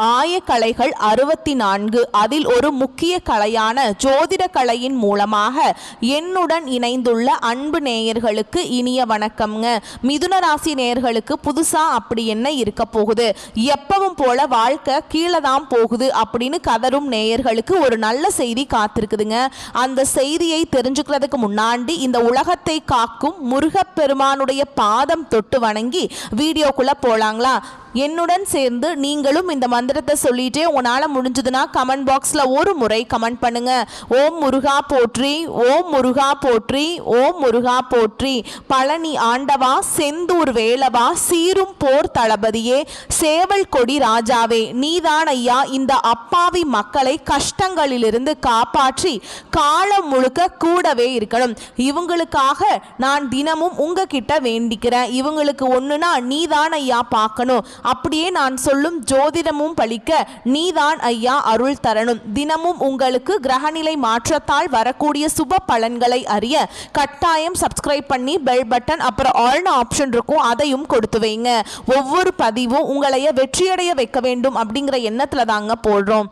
ஆயக்கலைகள் 64. அதில் ஒரு முக்கிய கலையான ஜோதிட கலையின் மூலமாக என்னுடன் இணைந்துள்ள அன்பு நேயர்களுக்கு இனிய வணக்கம்ங்க. மிதுன ராசி நேயர்களுக்கு புதுசா அப்படி என்ன இருக்க போகுது, எப்பவும் போல வாழ்க்கை கீழே தான் போகுது அப்படின்னு கதரும் நேயர்களுக்கு ஒரு நல்ல செய்தி காத்திருக்குதுங்க. அந்த செய்தியை தெரிஞ்சுக்கிறதுக்கு முன்னாடி இந்த உலகத்தை காக்கும் முருகப்பெருமானுடைய பாதம் தொட்டு வணங்கி வீடியோக்குள்ள போலாங்களா? என்னுடன் சேர்ந்து நீங்களும் இந்த மந்திரத்தை சொல்லிட்டே உங்களால் முடிஞ்சதுன்னா கமெண்ட் பாக்ஸில் ஒரு முறை கமெண்ட் பண்ணுங்க. ஓம் முருகா போற்றி, ஓம் முருகா போற்றி, ஓம் முருகா போற்றி. பழனி ஆண்டவா, செந்தூர் வேலவா, சீரும் போர் தளபதியே, சேவல் கொடி ராஜாவே, நீதான் ஐயா இந்த அப்பாவி மக்களை கஷ்டங்களிலிருந்து காப்பாற்றி காலம் முழுக்க கூடவே இருக்கணும். இவங்களுக்காக நான் தினமும் உங்ககிட்ட வேண்டிக்கிறேன். இவங்களுக்கு ஒன்றுனா நீதான் ஐயா பார்க்கணும். அப்படியே நான் சொல்லும் ஜோதிடமும் பலிக்க நீதான் ஐயா அருள் தரணும். தினமும் உங்களுக்கு கிரகநிலை மாற்றத்தால் வரக்கூடிய சுப பலன்களை அறிய கட்டாயம் சப்ஸ்கிரைப் பண்ணி பெல் பட்டன் அப்புறம் ஆல்னு ஆப்ஷன் இருக்கும், அதையும் கொடுத்து வைங்க. ஒவ்வொரு பதிவும் உங்களைய வெற்றியடைய வைக்க வேண்டும் அப்படிங்கிற எண்ணத்துல தாங்க போடுறோம்.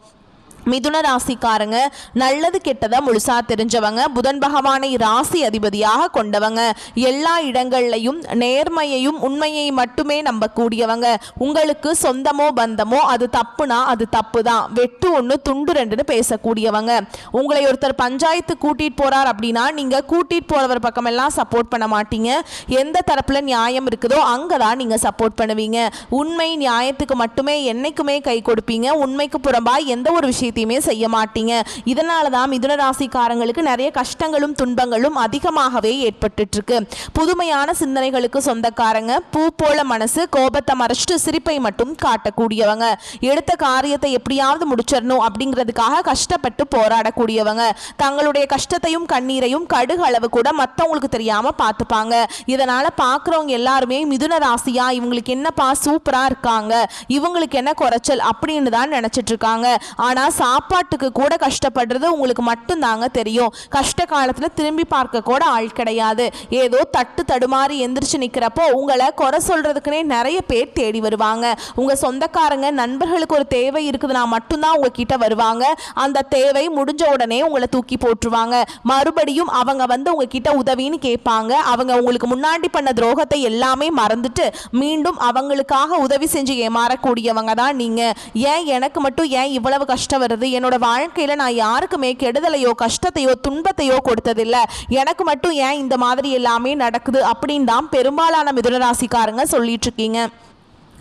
மிதுன ராசிக்காரங்க நல்லது கெட்டதை முழுசா தெரிஞ்சவங்க, புதன் பகவானை ராசி அதிபதியாக கொண்டவங்க, எல்லா இடங்கள்லையும் நேர்மையையும் உண்மையை மட்டுமே நம்பக்கூடியவங்க. உங்களுக்கு சொந்தமோ பந்தமோ அது தப்புனா அது தப்பு தான், வெட்டு ஒன்று துண்டு ரெண்டுன்னு பேசக்கூடியவங்க. உங்களை ஒருத்தர் பஞ்சாயத்து கூட்டிட்டு போறார் அப்படின்னா நீங்க கூட்டிட்டு போறவர் பக்கமெல்லாம் சப்போர்ட் பண்ண மாட்டீங்க. எந்த தரப்புல நியாயம் இருக்குதோ அங்கதான் நீங்க சப்போர்ட் பண்ணுவீங்க. உண்மை நியாயத்துக்கு மட்டுமே என்னைக்குமே கை கொடுப்பீங்க. உண்மைக்கு புறம்பா எந்த ஒரு விஷயத்தையும் செய்ய மாட்டீங்க. இதனால தான் மிதுன ராசிக்காரங்களுக்கு நிறைய கஷ்டங்களும் துன்பங்களும் அதிகமாகவே ஏற்பட்டு இருக்கு. புதுமையான சிந்தனைகளுக்கு சொந்தக்காரங்க, பூ போல மனசு, கோபத்தை மறைச்சிட்டு சிரிப்பை மட்டும் காட்டக்கூடியவங்க, எடுத்த காரியத்தை எப்படியாவது முடிச்சிடணும் அப்படிங்கிறதுக்காக கஷ்டப்பட்டு போராடக்கூடியவங்க, தங்களுடைய கஷ்டத்தையும் கண்ணீரையும் கடுகு அளவு கூட மற்றவங்களுக்கு தெரியாம பார்த்துப்பாங்க. இதனால பார்க்குறவங்க எல்லாருமே மிதுன ராசியா இவங்களுக்கு என்னப்பா சூப்பரா இருக்காங்க, இவங்களுக்கு என்ன குறைச்சல் அப்படின்னு தான் நினைச்சிட்டு இருக்காங்க. ஆனா சாப்பாட்டுக்கு கூட கஷ்டப்படுறது உங்களுக்கு மட்டும் தாங்க தெரியும். கஷ்ட காலத்துல திரும்பி பார்க்க கூட ஆள் கிடையாது. ஏதோ தட்டு தடுமாறி எந்திரிச்சு நிக்கிறப்போ உங்களை குறை சொல்றதுக்குனே நிறைய பேர் தேடி வருவாங்க. உங்க சொந்தக்காரங்க நண்பர்களுக்கு ஒரு தேவை இருக்குதுன்னா மட்டும்தான் உங்ககிட்ட வருவாங்க. அந்த தேவை முடிஞ்ச உடனே உங்களை தூக்கி போட்டுருவாங்க. மறுபடியும் அவங்க வந்து உங்ககிட்ட உதவின்னு கேட்பாங்க. அவங்க உங்களுக்கு முன்னாடி பண்ண துரோகத்தை எல்லாமே மறந்துட்டு மீண்டும் அவங்களுக்காக உதவி செஞ்சு ஏமாறக்கூடியவங்க தான் நீங்க. ஏன் எனக்கு மட்டும் ஏன் இவ்வளவு கஷ்டம் வருது, என்னோட வாழ்க்கையில நான் யாருக்குமே கெடுதலையோ கஷ்டத்தையோ துன்பத்தையோ கொடுத்ததில்லை, எனக்கு மட்டும் ஏன் இந்த மாதிரி எல்லாமே நடக்குது அப்படின்னு தான் பெரும்பாலான மிதுன ராசிக்காரங்க சொல்லிட்டு இருக்கீங்க.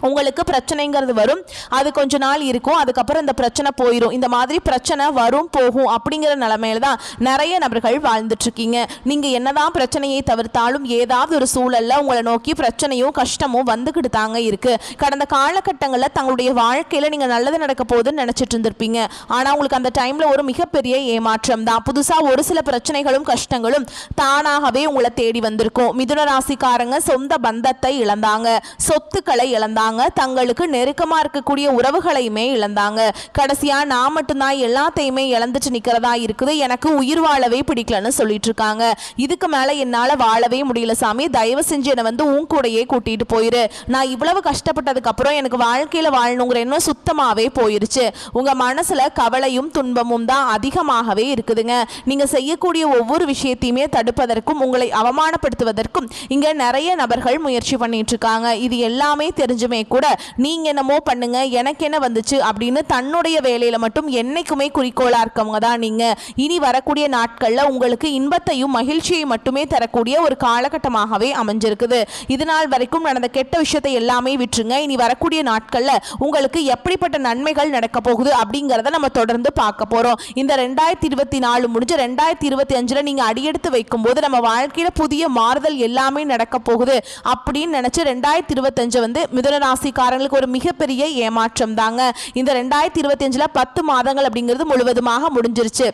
உங்களுக்கு பிரச்சனைங்கிறது வரும், அது கொஞ்ச நாள் இருக்கும், அதுக்கப்புறம் இந்த பிரச்சனை போயிடும். இந்த மாதிரி பிரச்சனை வரும் போகும் அப்படிங்கிற நிலைமையில தான் நிறைய நபர்கள் வாழ்ந்துட்டு இருக்கீங்க. நீங்க என்னதான் பிரச்சனையை தவிர்த்தாலும் ஏதாவது ஒரு சூழல்ல உங்களை நோக்கி பிரச்சனையும் கஷ்டமும் வந்துகிட்டு தாங்க இருக்கு. கடந்த காலகட்டங்களில் தங்களுடைய வாழ்க்கையில நீங்க நல்லது நடக்க போகுதுன்னு நினைச்சிட்டு இருந்திருப்பீங்க. ஆனா உங்களுக்கு அந்த டைம்ல ஒரு மிகப்பெரிய ஏமாற்றம் தான். புதுசா ஒரு சில பிரச்சனைகளும் கஷ்டங்களும் தானாகவே உங்களை தேடி வந்திருக்கும். மிதுன ராசிக்காரங்க சொந்த பந்தத்தை இழந்தாங்க, சொத்துக்களை இழந்தாங்க, தங்களுக்கு நெருக்கமா இருக்கக்கூடிய உறவுகளையுமே இழந்தாங்க. கடைசியா நான் மட்டும்தான் எல்லாத்தையுமே இழந்துட்டு நிக்கிறதா இருக்குது, எனக்கு உயிர் வாழவே பிடிக்கலன்னு சொல்லிட்டு இருக்காங்க. இதுக்கு மேல என்னால வாழவே முடியல சாமி, தயவு செஞ்சு என்னை வந்து உன் கூடையே கூட்டிட்டு போயிரு. நான் இவ்வளவு கஷ்டப்பட்டதுக்கு அப்புறம் எனக்கு வாழ்க்கையில வாழணுங்கிற எண்ணம் சுத்தமாவே போயிருச்சு. உங்க மனசுல கவலையும் துன்பமும் தான் அதிகமாகவே இருக்குதுங்க. நீங்க செய்யக்கூடிய ஒவ்வொரு விஷயத்தையுமே தடுப்பதற்கும் உங்களை அவமானப்படுத்துவதற்கும் இங்க நிறைய நபர்கள் முயற்சி பண்ணிட்டு இருக்காங்க. இது எல்லாமே தெரிஞ்சுமே கூட நீங்க என்னமோ பண்ணுங்க எனக்கு என்ன வந்துச்சு அப்படின்னு தன்னுடைய வேலையில மட்டும் என்னைக்குமே குறிக்கோளா இருக்கவங்க தான் நீங்க. இனி வரக்கூடிய நாட்கள்ல உங்களுக்கு இன்பத்தையும் மகிழ்ச்சியை மட்டுமே தரக்கூடிய ஒரு காலகட்டமாகவே அமைஞ்சிருக்குது. இதனால் வரைக்கும் நடந்த கெட்ட விஷயத்தை எல்லாமே விட்டுருங்க. இனி வரக்கூடிய நாட்கள்ல உங்களுக்கு எப்படிப்பட்ட நன்மைகள் நடக்க போகுது அப்படிங்கறத நம்ம தொடர்ந்து பார்க்க போறோம். இந்த 2024 முடிஞ்சு 2025 நீங்க அடியெடுத்து வைக்கும் போது நம்ம வாழ்க்கையில புதிய மாறுதல் எல்லாமே நடக்க போகுது அப்படின்னு நினைச்சு 2025 வந்து மிதுன ராசிக்காரங்களுக்கு ஒரு மிகப்பெரிய ஏமாற்றம் தாங்க. இந்த 2025 10 மாதங்கள் அப்படிங்கிறது முழுவதுமாக முடிஞ்சிருச்சு.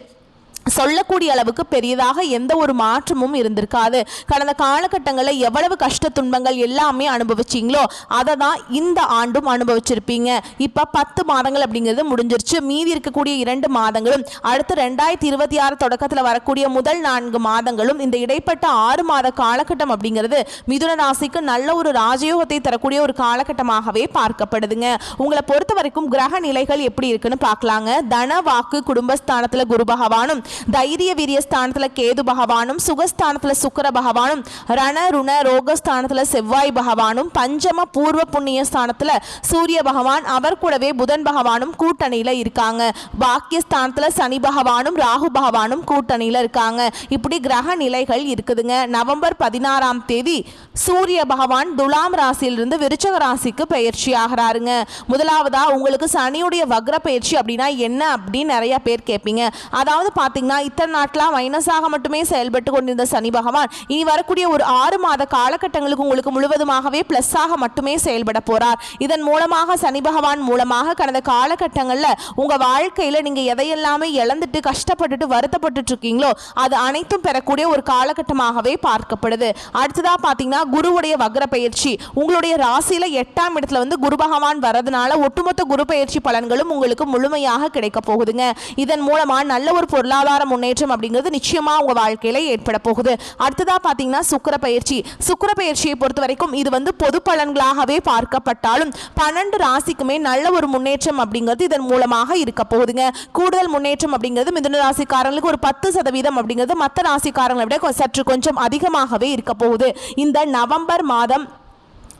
சொல்லக்கூடிய அளவுக்கு பெரியதாக எந்த ஒரு மாற்றமும் இருந்திருக்காது. கடந்த காலகட்டங்களில் எவ்வளவு கஷ்ட துன்பங்கள் எல்லாமே அனுபவிச்சிங்களோ அதை தான் இந்த ஆண்டும் அனுபவிச்சிருப்பீங்க. இப்போ 10 மாதங்கள் அப்படிங்கிறது முடிஞ்சிருச்சு. மீதி இருக்கக்கூடிய 2 மாதங்களும் அடுத்து 2026 தொடக்கத்தில் வரக்கூடிய முதல் 4 மாதங்களும் இந்த இடைப்பட்ட 6 மாத காலகட்டம் அப்படிங்கிறது மிதுன ராசிக்கு நல்ல ஒரு ராஜயோகத்தை தரக்கூடிய ஒரு காலகட்டமாகவே பார்க்கப்படுதுங்க. உங்களை பொறுத்த வரைக்கும் கிரக நிலைகள் எப்படி இருக்குன்னு பார்க்கலாங்க. தன வாக்கு குடும்பஸ்தானத்தில் குரு பகவானும், தைரிய வீரியஸ்தானத்துல கேது பகவானும், சுகஸ்தானத்துல சுக்கிர பகவானும், ரண ருண ரோகஸ்தானத்துல செவ்வாய் பகவானும், பஞ்சம பூர்வ புண்ணிய ஸ்தானத்துல சூரிய பகவான், அவர் கூடவே புதன் பகவானும் கூட்டணியில இருக்காங்க. பாக்கியஸ்தானத்துல சனி பகவானும் ராகு பகவானும் கூட்டணியில இருக்காங்க. இப்படி கிரக நிலைகள் இருக்குதுங்க. நவம்பர் 16ஆம் தேதி சூரிய பகவான் துலாம் ராசியிலிருந்து விருச்சக ராசிக்கு பயிற்சி ஆகிறாருங்க. முதலாவதா உங்களுக்கு சனியுடைய வக்ர பயிற்சி அப்படின்னா என்ன அப்படின்னு நிறைய பேர் கேட்பீங்க. அதாவது பார்த்தீங்கன்னா இத்தனை நாட்களாக மைனஸாக மட்டுமே செயல்பட்டு கொண்டிருந்த சனி பகவான் இனி வரக்கூடிய ஒரு 6 மாத காலகட்டங்களுக்கு உங்களுக்கு முழுவதுமாகவே பிளஸ்ஸாக மட்டுமே செயல்பட போறார். இதன் மூலமாக சனி பகவான் மூலமாக கடந்த காலகட்டங்களில் உங்க வாழ்க்கையில நீங்க எதையெல்லாமே இழந்துட்டு கஷ்டப்பட்டுட்டு வருத்தப்பட்டு இருக்கீங்களோ அது அனைத்தும் பெறக்கூடிய ஒரு காலகட்டமாகவே பார்க்கப்படுது. அடுத்ததா பார்த்தீங்கன்னா குருவுடைய வக்ர பயிற்சி உங்களுடைய ராசியில 8ஆம் இடத்துல வந்து குரு பகவான் வரதுனால ஒட்டுமொத்த குரு பயிற்சி பலன்களும் உங்களுக்கு முழுமையாக கிடைக்க போகுதுங்க. இதன் மூலமா நல்ல ஒரு பொருளாதார முன்னேற்றம் அப்படிங்கிறது நிச்சயமா உங்க வாழ்க்கையில ஏற்பட போகுது. அடுத்ததா பாத்தீங்கன்னா சுக்கிர பயிற்சி. சுக்கிர பயிற்சியை பொறுத்த வரைக்கும் இது வந்து பொது பலன்களாகவே பார்க்கப்பட்டாலும் 12 ராசிக்குமே நல்ல ஒரு முன்னேற்றம் அப்படிங்கிறது இதன் மூலமாக இருக்க போகுதுங்க. கூடுதல் முன்னேற்றம் அப்படிங்கிறது மிதுன ராசிக்காரங்களுக்கு ஒரு 10% அப்படிங்கிறது மற்ற ராசிக்காரங்களை விட சற்று கொஞ்சம் அதிகமாகவே இருக்க போகுது. இந்த நவம்பர் மாதம்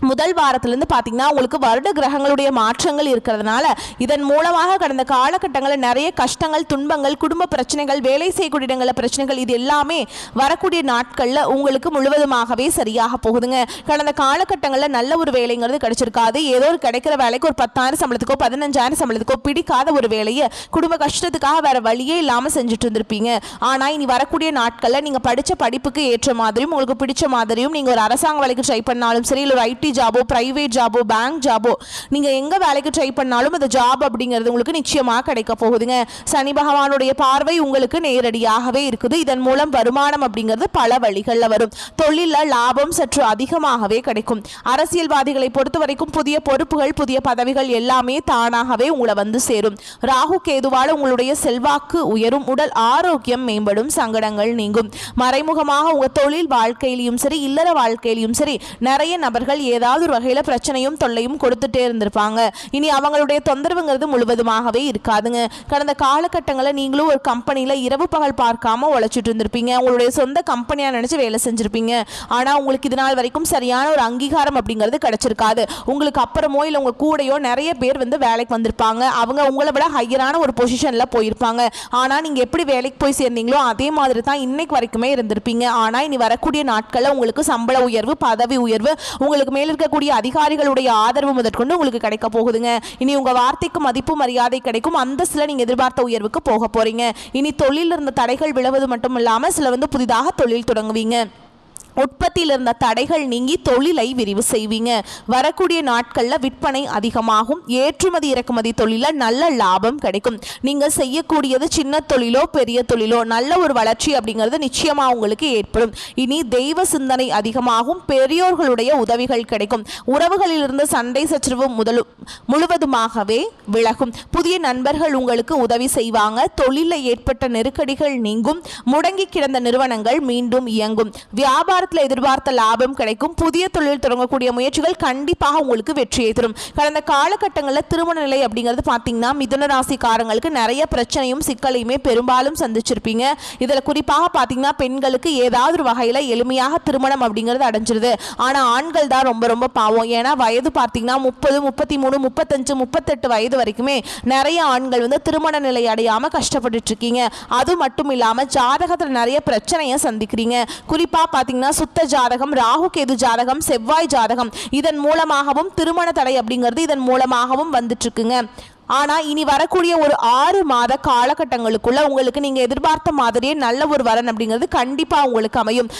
முதல் வாரத்திலிருந்து பார்த்தீங்கன்னா உங்களுக்கு வருட கிரகங்களுடைய மாற்றங்கள் இருக்கிறதுனால இதன் மூலமாக கடந்த காலகட்டங்களில் நிறைய கஷ்டங்கள் துன்பங்கள் குடும்ப பிரச்சனைகள் வேலை செய்யக்கூடிய இடங்களில் பிரச்சனைகள் இது எல்லாமே வரக்கூடிய நாட்களில் உங்களுக்கு முழுவதுமாகவே சரியாக போகுதுங்க. கடந்த காலகட்டங்களில் நல்ல ஒரு வேலைங்கிறது கிடைச்சிருக்காது. ஏதோ ஒரு கிடைக்கிற வேலைக்கு ஒரு 10,000 சம்பளத்துக்கோ 15,000 சம்பளத்துக்கோ பிடிக்காத ஒரு வேலையை குடும்ப கஷ்டத்துக்காக வேற வழியே இல்லாமல் செஞ்சுட்டு இருந்திருப்பீங்க. ஆனால் இனி வரக்கூடிய நாட்களில் நீங்கள் படித்த படிப்புக்கு ஏற்ற மாதிரியும் உங்களுக்கு பிடிச்ச மாதிரியும் நீங்கள் ஒரு அரசாங்க வேலைக்கு ட்ரை பண்ணாலும் சரி, இல்லை ஒரு ஐடி ஜாபோ பிரைவேட் ஜாபோ பேங்க் ஜாபோ நீங்க எங்க வேலைக்கு ட்ரை பண்ணாலும் அந்த ஜாப் அப்படிங்கிறது உங்களுக்கு நிச்சயமாக கிடைக்க போகுதுங்க. சனி பகவானுடைய பார்வை உங்களுக்கு நேரடியாகவே இருக்குது. இதன் மூலம் வருமானம் அப்படிங்கிறது பல வழிகளில் வரும். தொழில லாபம் சற்று அதிகமாகவே கிடைக்கும். அரசியல்வாதிகளை பொறுத்த வரைக்கும் புதிய பொறுப்புகள் புதிய பதவிகள் எல்லாமே தானாகவே உங்களை வந்து சேரும். ராகு கேதுவால் உங்களுடைய செல்வாக்கு உயரும். உடல் ஆரோக்கியம் மேம்படும். சங்கடங்கள் நீங்கும். மறைமுகமாக உங்க தொழில் வாழ்க்கையிலும் சரி இல்லற வாழ்க்கையிலும் சரி நிறைய நபர்கள் ஏதாவது ஒரு வகையில் பிரச்சனையும் தொல்லையும் கொடுத்துட்டே இருந்திருப்பாங்க. இனி அவங்களுடைய தொந்தரவுங்கிறது முழுவதுமாகவே இருக்காதுங்க. கடந்த காலகட்டங்களில் நீங்களும் ஒரு கம்பெனியில் இரவு பகல் பார்க்காம உழைச்சிட்டு இருந்திருப்பீங்க. உங்களுடைய சொந்த கம்பெனியாக நினச்சி வேலை செஞ்சுருப்பீங்க. ஆனால் உங்களுக்கு இது நாள் வரைக்கும் சரியான ஒரு அங்கீகாரம் அப்படிங்கிறது கிடைச்சிருக்காது. உங்களுக்கு அப்புறமோ இல்லை உங்கள் கூடையோ நிறைய பேர் வந்து வேலைக்கு வந்திருப்பாங்க. அவங்க உங்களை விட ஹையரான ஒரு பொசிஷனில் போயிருப்பாங்க. ஆனால் நீங்கள் எப்படி வேலைக்கு போய் சேர்ந்தீங்களோ அதே மாதிரி தான் இன்னைக்கு வரைக்குமே இருந்திருப்பீங்க. ஆனால் இனி வரக்கூடிய நாட்களில் உங்களுக்கு சம்பள உயர்வு பதவி உயர்வு உங்களுக்கு மேல் இருக்கக்கூடிய அதிகாரிகளுடைய ஆதரவு முதற்கொண்டு உங்களுக்கு கிடைக்க போகுதுங்க. இனி உங்க வார்த்தைக்கு மதிப்பு மரியாதை கிடைக்கும். அந்தஸ்துல நீங்க எதிர்பார்த்த உயர்வுக்கு போக போறீங்க. இனி தொழில் இருந்த தடைகள் விலவது மட்டும் இல்லாம சில வந்து புதிதாக தொழில் தொடங்குவீங்க. உற்பத்தியில் இருந்த தடைகள் நீங்கி தொழிலை விரிவு செய்வீங்க. வரக்கூடிய நாட்களில் விற்பனை அதிகமாகும். ஏற்றுமதி இறக்குமதி தொழிலில் நல்ல லாபம் கிடைக்கும். நீங்கள் செய்யக்கூடியது சின்ன தொழிலோ பெரிய தொழிலோ நல்ல ஒரு வளர்ச்சி அப்படிங்கிறது நிச்சயமாக உங்களுக்கு ஏற்படும். இனி தெய்வ சிந்தனை அதிகமாகும். பெரியோர்களுடைய உதவிகள் கிடைக்கும். உறவுகளிலிருந்து சண்டை சச்சரவு முழுவதுமாகவே விலகும். புதிய நண்பர்கள் உங்களுக்கு உதவி செய்வாங்க. தொழிலில் ஏற்பட்ட நெருக்கடிகள் நீங்கும். முடங்கி கிடந்த நிறுவனங்கள் மீண்டும் இயங்கும். வியாபார எதிர்பார்த்த லாபம் கிடைக்கும். புதிய தொழில் தொடங்கக்கூடிய முயற்சிகள் கண்டிப்பாக உங்களுக்கு வெற்றியை தரும். கடந்த காலகட்டங்களில் திருமண நிலை அப்படிங்கிறது பார்த்தீங்கன்னா மிதுன ராசிக்காரங்களுக்கு நிறைய பிரச்சனையும் சிக்கலையுமே பெரும்பாலும் சந்திச்சிருப்பீங்க. இதில் குறிப்பாக பார்த்தீங்கன்னா பெண்களுக்கு ஏதாவது ஒரு வகையில் எளிமையாக திருமணம் அப்படிங்கிறது அடைஞ்சிருது. ஆனால் ஆண்கள் தான் ரொம்ப ரொம்ப பாவம். ஏன்னா வயது பார்த்தீங்கன்னா 30, 33, 35, 38 வயது வரைக்குமே நிறைய ஆண்கள் வந்து திருமண நிலை அடையாமல் கஷ்டப்பட்டு இருக்கீங்க. அது மட்டும் இல்லாமல் ஜாதகத்தில் நிறைய பிரச்சனையை சந்திக்கிறீங்க. குறிப்பாக பார்த்தீங்கன்னா சுத்த ஜாதகம் ராகு கேது ஜாதகம் செவ்வாய் ஜாதகம் இதன் மூலமாகவும் திருமண தடை அப்படிங்கிறது இதன் மூலமாகவும் வந்துட்டு இருக்குங்க. ஆனால் இனி வரக்கூடிய ஒரு 6 மாத காலகட்டங்களுக்குள்ள உங்களுக்கு நீங்கள் எதிர்பார்த்த மாதிரியே நல்ல ஒரு வரன் அப்படிங்கிறது கண்டிப்பாக உங்களுக்கு அமையும்.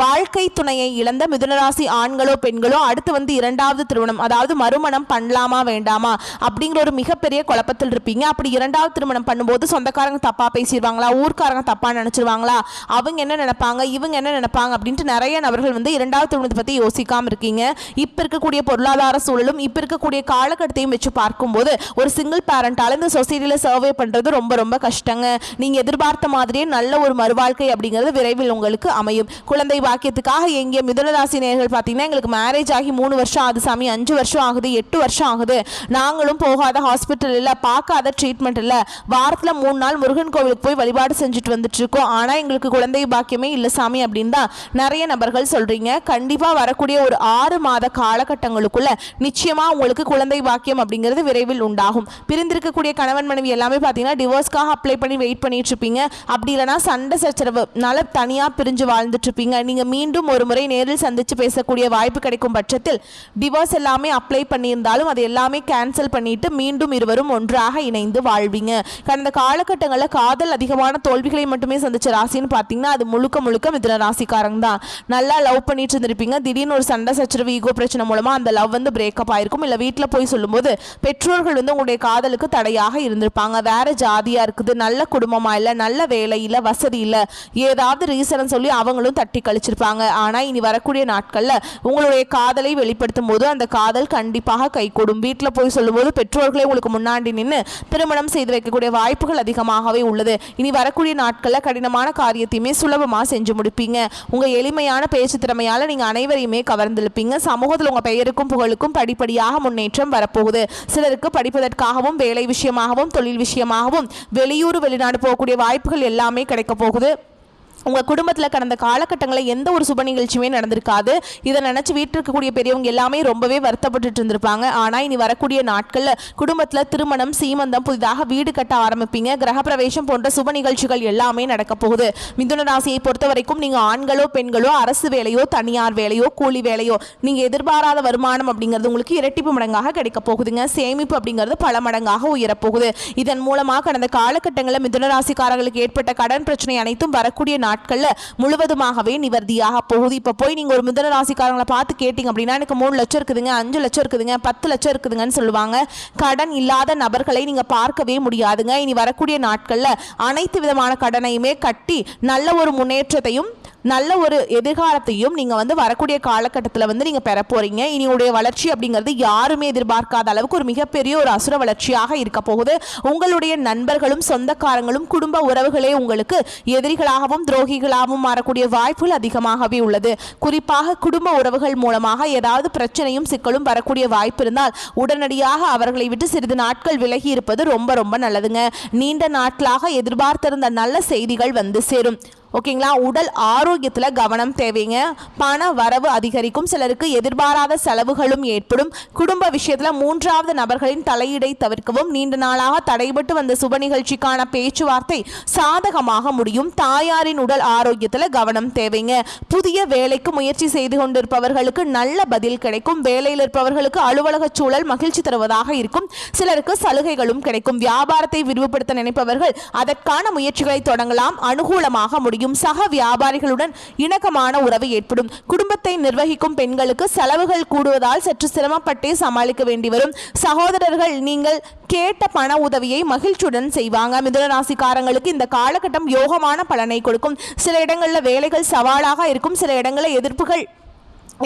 வாழ்க்கை துணையை இழந்த மிதுனராசி ஆண்களோ பெண்களோ அடுத்து வந்து 2வது திருமணம், அதாவது மறுமணம் பண்ணலாமா வேண்டாமா அப்படிங்கிற ஒரு மிகப்பெரிய குழப்பத்தில் இருப்பீங்க. அப்படி 2வது திருமணம் பண்ணும்போது சொந்தக்காரங்க தப்பாக பேசிடுவாங்களா, ஊர்க்காரங்க தப்பாக நினச்சிருவாங்களா, அவங்க என்ன நினைப்பாங்க, இவங்க என்ன நினைப்பாங்க அப்படின்ட்டு நிறைய நபர்கள் வந்து 2வது திருமணத்தை பற்றி யோசிக்காமல் இருக்கீங்க. இப்போ இருக்கக்கூடிய பொருளாதார சூழலும் இப்போ இருக்கக்கூடிய காலகட்டத்தையும் வச்சு பார்க்கும்போது ஒரு சிங்கிள் பேரண்டால இந்த சொசைட்டியில் சர்வே பண்ணுறது ரொம்ப ரொம்ப கஷ்டங்க. நீங்கள் எதிர்பார்த்த மாதிரியே நல்ல ஒரு மறுவாழ்க்கை அப்படிங்கிறது விரைவில் உங்களுக்கு அமையும். குழந்தை பாக்கியத்துக்காக எங்கே மிதுனராசி நேயர்கள் பார்த்தீங்கன்னா எங்களுக்கு மேரேஜ் ஆகி 3 வருஷம் ஆகுது சாமி, 5 வருஷம் ஆகுது, 8 வருஷம் ஆகுது, நாங்களும் போகாத ஹாஸ்பிட்டல் இல்லை, பார்க்காத ட்ரீட்மெண்ட் இல்லை, வாரத்தில் 3 நாள் முருகன் கோவிலுக்கு போய் வழிபாடு செஞ்சுட்டு வந்துட்டு இருக்கோம், ஆனால் எங்களுக்கு குழந்தை பாக்கியமே இல்லை சாமி அப்படின்னு தான் நிறைய நபர்கள் சொல்றீங்க. கண்டிப்பாக வரக்கூடிய ஒரு 6 மாத காலகட்டங்களுக்குள்ள நிச்சயமா உங்களுக்கு குழந்தை பாக்கியம் அப்படிங்கிறது விரைவில் உண்டாகும். பிரிந்திருக்கக்கூடிய கணவன் மனைவி எல்லாமே பார்த்தீங்கன்னா டிவோர்ஸ்க்காக அப்ளை பண்ணி வெயிட் பண்ணிட்டு இருப்பீங்க. அப்படி இல்லைனா சண்டை சச்சரவுனால தனியாக பிரிஞ்சு வாழ்ந்துட்டு இருப்பீங்க. நீங்கள் மீண்டும் ஒரு முறை நேரில் சந்தித்து பேசக்கூடிய வாய்ப்பு கிடைக்கும் பட்சத்தில் டிவோர்ஸ் எல்லாமே அப்ளை பண்ணியிருந்தாலும் அது எல்லாமே கேன்சல் பண்ணிட்டு மீண்டும் இருவரும் ஒன்றாக இணைந்து வாழ்வீங்க. கடந்த காலகட்டங்களில் காதல் அதிகமான தோல்விகளை மட்டுமே சந்திச்ச ராசின்னு பார்த்தீங்கன்னா அது முழுக்க முழுக்க மிதுன ராசிக்காரங்க தான். நல்லா லவ் பண்ணிட்டு இருந்திருப்பீங்க, திடீர்னு ஒரு சண்டை சச்சரவு ஈகோ பிரச்சனை மூலமாக அந்த லவ் வந்து பிரேக்கப் ஆயிருக்கும். இல்லை வீட்டில் போய் சொல்லும்போது பெற்றோர்கள் வந்து உங்களுடைய காதலுக்கு தடையாக இருந்திருப்பாங்க. வேற ஜாதியாக இருக்குது, நல்ல குடும்பமாக இல்லை, நல்ல வேலை இல்லை, வசதி இல்லை, ஏதாவது ரீசன் சொல்லி அவங்களும் தட்டி கழிச்சிருப்பாங்க. ஆனால் இனி வரக்கூடிய நாட்களில் உங்களுடைய காதலை வெளிப்படுத்தும் போது அந்த காதல் கண்டிப்பாக கைகூடும். வீட்டில் போய் சொல்லும்போது பெற்றோர்களே உங்களுக்கு முன்னாடி நின்று திருமணம் செய்து வைக்கக்கூடிய வாய்ப்புகள் அதிகமாகவே உள்ளது. இனி வரக்கூடிய நாட்களில் கடினமான காரியத்தையுமே சுலபமாக செஞ்சு முடிப்பீங்க. உங்கள் எளிமையான பேச்சு திறமையால் நீங்கள் அனைவரையுமே கவர்ந்திருப்பீங்க. சமூகத்தில் உங்கள் பெயருக்கும் புகழுக்கும் படிப்படியாக முன்னேற்றம் வரப்போகுது. சிலருக்கு படிப்பதற்காகவும் வேலை விஷயமாகவும் தொழில் விஷயமாகவும் வெளியூர் வெளிநாடு போகக்கூடிய வாய்ப்புகள் எல்லாமே கிடைக்க போகுது. உங்கள் குடும்பத்தில் கடந்த காலகட்டங்களில் எந்த ஒரு சுப நிகழ்ச்சியுமே நடந்திருக்காது. இதை நினச்சி வீட்டில் இருக்கக்கூடிய பெரியவங்க எல்லாமே ரொம்பவே வருத்தப்பட்டு இருந்திருப்பாங்க. ஆனால் இனி வரக்கூடிய நாட்களில் குடும்பத்தில் திருமணம், சீமந்தம், புதிதாக வீடு கட்ட ஆரம்பிப்பீங்க. கிரகப்பிரவேசம் போன்ற சுப நிகழ்ச்சிகள் எல்லாமே நடக்க போகுது. மிதுன ராசியை பொறுத்த வரைக்கும் நீங்கள் ஆண்களோ பெண்களோ அரசு வேலையோ தனியார் வேலையோ கூலி வேலையோ நீங்கள் எதிர்பாராத வருமானம் அப்படிங்கிறது உங்களுக்கு இரட்டிப்பு மடங்காக கிடைக்க போகுதுங்க. சேமிப்பு அப்படிங்கிறது பல மடங்காக உயரப்போகுது. இதன் மூலமாக கடந்த காலகட்டங்களில் மிதுன ராசிக்காரர்களுக்கு ஏற்பட்ட கடன் பிரச்சனை அனைத்தும் வரக்கூடிய நாட்கள்ல முழுவதுமாகவே நிவர்த்தியாக போகுது. இப்போ போய் நீங்க ஒரு மிதுன ராசிக்காரங்களை பார்த்து கேட்டீங்க அப்படின்னா எனக்கு 3 லட்சம் இருக்குதுங்க, 5 லட்சம் இருக்குதுங்க, 10 லட்சம் இருக்குதுங்கன்னு சொல்லுவாங்க. கடன் இல்லாத நபர்களை நீங்க பார்க்கவே முடியாதுங்க. இனி வரக்கூடிய நாட்கள்ல அனைத்து விதமான கடனையுமே கட்டி நல்ல ஒரு முன்னேற்றத்தையும் நல்ல ஒரு எதிர்காலத்தையும் நீங்கள் வந்து வரக்கூடிய காலகட்டத்தில் வந்து நீங்கள் பெற போகிறீங்க. இனியுடைய வளர்ச்சி அப்படிங்கிறது யாருமே எதிர்பார்க்காத அளவுக்கு ஒரு மிகப்பெரிய ஒரு அசுர வளர்ச்சியாக இருக்க போகுது. உங்களுடைய நண்பர்களும் சொந்தக்காரங்களும் குடும்ப உறவுகளே உங்களுக்கு எதிரிகளாகவும் துரோகிகளாகவும் மாறக்கூடிய வாய்ப்புகள் அதிகமாகவே உள்ளது. குறிப்பாக குடும்ப உறவுகள் மூலமாக ஏதாவது பிரச்சனையும் சிக்கலும் வரக்கூடிய வாய்ப்பு இருந்தால் உடனடியாக அவர்களை விட்டு சிறிது நாட்கள் விலகி இருப்பது ரொம்ப ரொம்ப நல்லதுங்க. நீண்ட நாட்களாக எதிர்பார்த்திருந்த நல்ல செய்திகள் வந்து சேரும். ஓகேங்களா. உடல் ஆரோக்கியத்தில் கவனம் தேவைங்க. பண வரவு அதிகரிக்கும். சிலருக்கு எதிர்பாராத செலவுகளும் ஏற்படும். குடும்ப விஷயத்தில் 3வது நபர்களின் தலையீடை தவிர்க்கவும். நீண்ட நாளாக தடைபட்டு வந்த சுப நிகழ்ச்சிக்கான பேச்சுவார்த்தை சாதகமாக முடியும். தாயாரின் உடல் ஆரோக்கியத்தில் கவனம் தேவைங்க. புதிய வேலைக்கு முயற்சி செய்து கொண்டிருப்பவர்களுக்கு நல்ல பதில் கிடைக்கும். வேலையில் இருப்பவர்களுக்கு அலுவலக சூழல் மகிழ்ச்சி தருவதாக இருக்கும். சிலருக்கு சலுகைகளும் கிடைக்கும். வியாபாரத்தை விரிவுபடுத்த நினைப்பவர்கள் அதற்கான முயற்சிகளை தொடங்கலாம். அனுகூலமாக முடியும். சக வியாபாரிகளுடன் இணக்கமான உறவு ஏற்படும். குடும்பத்தை நிர்வகிக்கும் பெண்களுக்கு செலவுகள் கூடுவதால் சற்று சிரமப்பட்டே சமாளிக்க வேண்டி வரும். சகோதரர்கள் நீங்கள் கேட்ட பண உதவியை மகிழ்ச்சியுடன் செய்வாங்க. மிதுன ராசிக்காரங்களுக்கு இந்த காலகட்டம் யோகமான பலனை கொடுக்கும். சில இடங்களில் வேலைகள் சவாலாக இருக்கும். சில இடங்களில் எதிர்ப்புகள்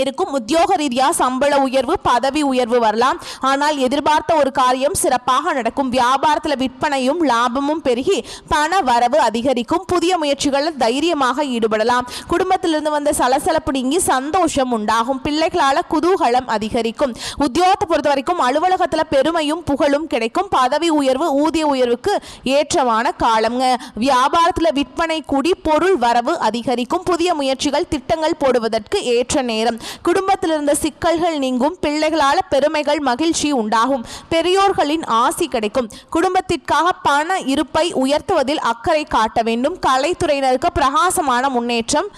இருக்கும். உத்தியோக ரீதியாக சம்பள உயர்வு, பதவி உயர்வு வரலாம். ஆனால் எதிர்பார்த்த ஒரு காரியம் சிறப்பாக நடக்கும். வியாபாரத்தில் விற்பனையும் லாபமும் பெருகி பண வரவு அதிகரிக்கும். புதிய முயற்சிகளில் தைரியமாக ஈடுபடலாம். குடும்பத்திலிருந்து வந்த சலசலப்பு நீங்கி சந்தோஷம் உண்டாகும். பிள்ளைகளால் குதூகலம் அதிகரிக்கும். உத்தியோகத்தை பொறுத்த வரைக்கும் அலுவலகத்தில் பெருமையும் புகழும் கிடைக்கும். பதவி உயர்வு, ஊதிய உயர்வுக்கு ஏற்றமான காலம்ங்க. வியாபாரத்தில் விற்பனை கூடி பொருள் வரவு அதிகரிக்கும். புதிய முயற்சிகள், திட்டங்கள் போடுவதற்கு ஏற்ற நேரம். குடும்பத்தில் இருந்த சிக்கல்கள் நீங்கும். பிள்ளைகளால் பெருமைகள், மகிழ்ச்சி உண்டாகும். பெரியோர்களின் ஆசி கிடைக்கும். குடும்பத்திற்காக பண இருப்பை உயர்த்துவதில் அக்கறை காட்ட வேண்டும். கலைத்துறையினருக்கு பிரகாசமான முன்னேற்றம்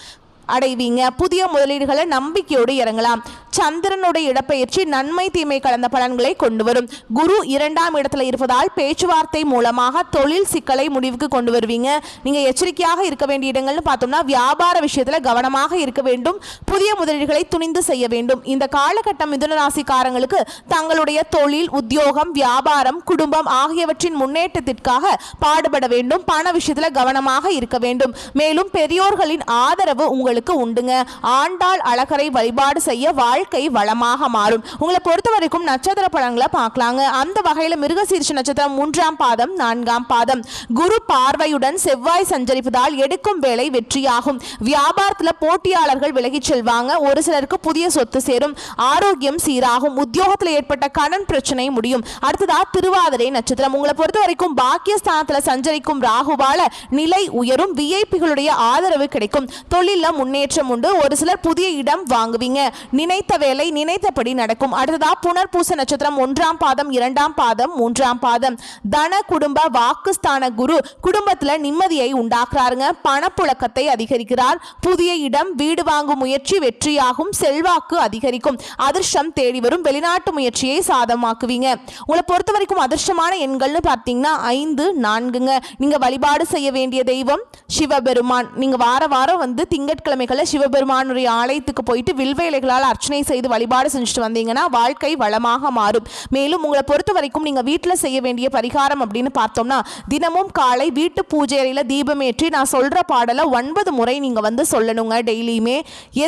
அடைவீங்க. புதிய முதலீடுகளை நம்பிக்கையோடு இறங்கலாம். சந்திரனுடைய இடப்பெயர்ச்சி நன்மை தீமை கலந்த பலன்களை கொண்டு வரும். குரு 2ஆம் இடத்துல இருப்பதால் பேச்சுவார்த்தை மூலமாக தொழில் சிக்கலை முடிவுக்கு கொண்டு வருவீங்க. நீங்க எச்சரிக்கையாக இருக்க வேண்டிய இடங்கள்னு பார்த்தோம்னா வியாபார விஷயத்துல கவனமாக இருக்க வேண்டும். புதிய முதலீடுகளை துணிந்து செய்ய வேண்டும். இந்த காலகட்டம் மிதுன ராசிக்காரங்களுக்கு தங்களுடைய தொழில், உத்தியோகம், வியாபாரம், குடும்பம் ஆகியவற்றின் முன்னேற்றத்திற்காக பாடுபட வேண்டும். பண விஷயத்துல கவனமாக இருக்க வேண்டும். மேலும் பெரியோர்களின் ஆதரவு உங்களுக்கு உண்டுங்க. ஆண்டாள் அழகரை வழிபாடு செய்ய வாழ்க்கை வளமாக மாறும். உங்களை பொறுத்த வரைக்கும் நட்சத்திர பலன்களை பார்க்கலாங்க. அந்த வகையில் மிருகசீரிஷ நட்சத்திரம் 3ஆம் பாதம் 4ஆம் பாதம். குரு பார்வையுடன் செவ்வாய் சஞ்சரிப்பதால் எடுக்கும் வேலை வெற்றியாகும். வியாபாரத்தில் போட்டியாளர்கள் விலகிச் செல்வாங்க. ஒரு சிலருக்கு புதிய சொத்து சேரும். ஆரோக்கியம் சீராகும். உத்தியோகத்தில் ஏற்பட்ட கடன் பிரச்சனை முடியும். அடுத்ததா திருவாதிரை நட்சத்திரம். உங்களை பொறுத்த வரைக்கும் பாக்கியஸ்தானத்தில் சஞ்சரிக்கும் ராகுவால நிலை உயரும். விஐபிகளுடைய ஆதரவு கிடைக்கும். தொழில முன்னேற்றம் உண்டு. ஒரு சிலர் புதிய இடம் வாங்குவீங்க. நினைத்த வேலை நினைத்தபடி நடக்கும். அடுத்ததா புனர்பூச நட்சத்திரம் 1ஆம் பாதம் 2ஆம் பாதம் 3ஆம் பாதம். தன குடும்ப வாக்குஸ்தான குரு குடும்பத்துல நிம்மதியை உண்டாக்குறாருங்க. பணப்புழக்கத்தை அதிகரிக்கிறார். புதிய இடம், வீடு வாங்கும் முயற்சி வெற்றியாகும். செல்வாக்கு அதிகரிக்கும். அதிர்ஷ்டம் தேடி வரும். வெளிநாட்டு முயற்சியை சாதமாக்குவீங்க. உங்களை பொறுத்த வரைக்கும் அதிர்ஷ்டமான எண்கள்னு பார்த்தீங்கன்னா 5, 4ங்க. நீங்க வழிபாடு செய்ய வேண்டிய தெய்வம் சிவபெருமான். நீங்க வாரம் வந்து திங்கட்கிழமைகளில் சிவபெருமானுடைய ஆலயத்துக்கு போயிட்டு வில்வ இலைகளால் அர்ச்சனை செய்து வழிபாடு செஞ்சுட்டு வந்தீங்கன்னா வாழ்க்கை வளமாக மாறும். மேலும் உங்களை பொறுத்த வரைக்கும் நீங்க வீட்டில் செய்ய வேண்டிய பரிகாரம் அப்படின்னு பார்த்தோம்னா தினமும் காலை வீட்டு பூஜை அறையில தீபமேற்றி நான் சொல்ற பாடலை 9 முறை நீங்க வந்து சொல்லணுங்க. டெய்லியுமே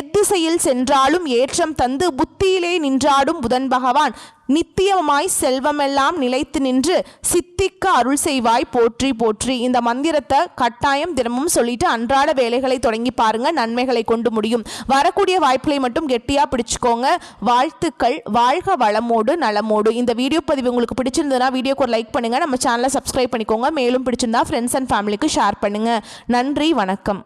எத்திசையில் சென்றாலும் ஏற்றம் தந்து புத்தியிலே நின்றாடும் புதன் பகவான் நித்தியமாய் செல்வமெல்லாம் நிலைத்து நின்று சித்திக்க அருள் செய்வாய் போற்றி போற்றி. இந்த மந்திரத்தை கட்டாயம் தினமும் சொல்லிட்டு அன்றாட வேலைகளை தொடங்கி பாருங்க. நன்மைகளை கொண்டு முடியும். வரக்கூடிய வாய்ப்புகளை மட்டும் கெட்டியா பிடிச்சுக்கோங்க. வாழ்த்துக்கள். வாழ்க வளமோடு நலமோடு. இந்த வீடியோ பதிவு உங்களுக்கு பிடிச்சிருந்ததுன்னா வீடியோக்கு ஒரு லைக் பண்ணுங்க. நம்ம சேனலை சப்ஸ்கிரைப் பண்ணிக்கோங்க. மேலும் பிடிச்சிருந்தா ஃப்ரெண்ட்ஸ் அண்ட் ஃபேமிலிக்கு ஷேர் பண்ணுங்க. நன்றி, வணக்கம்.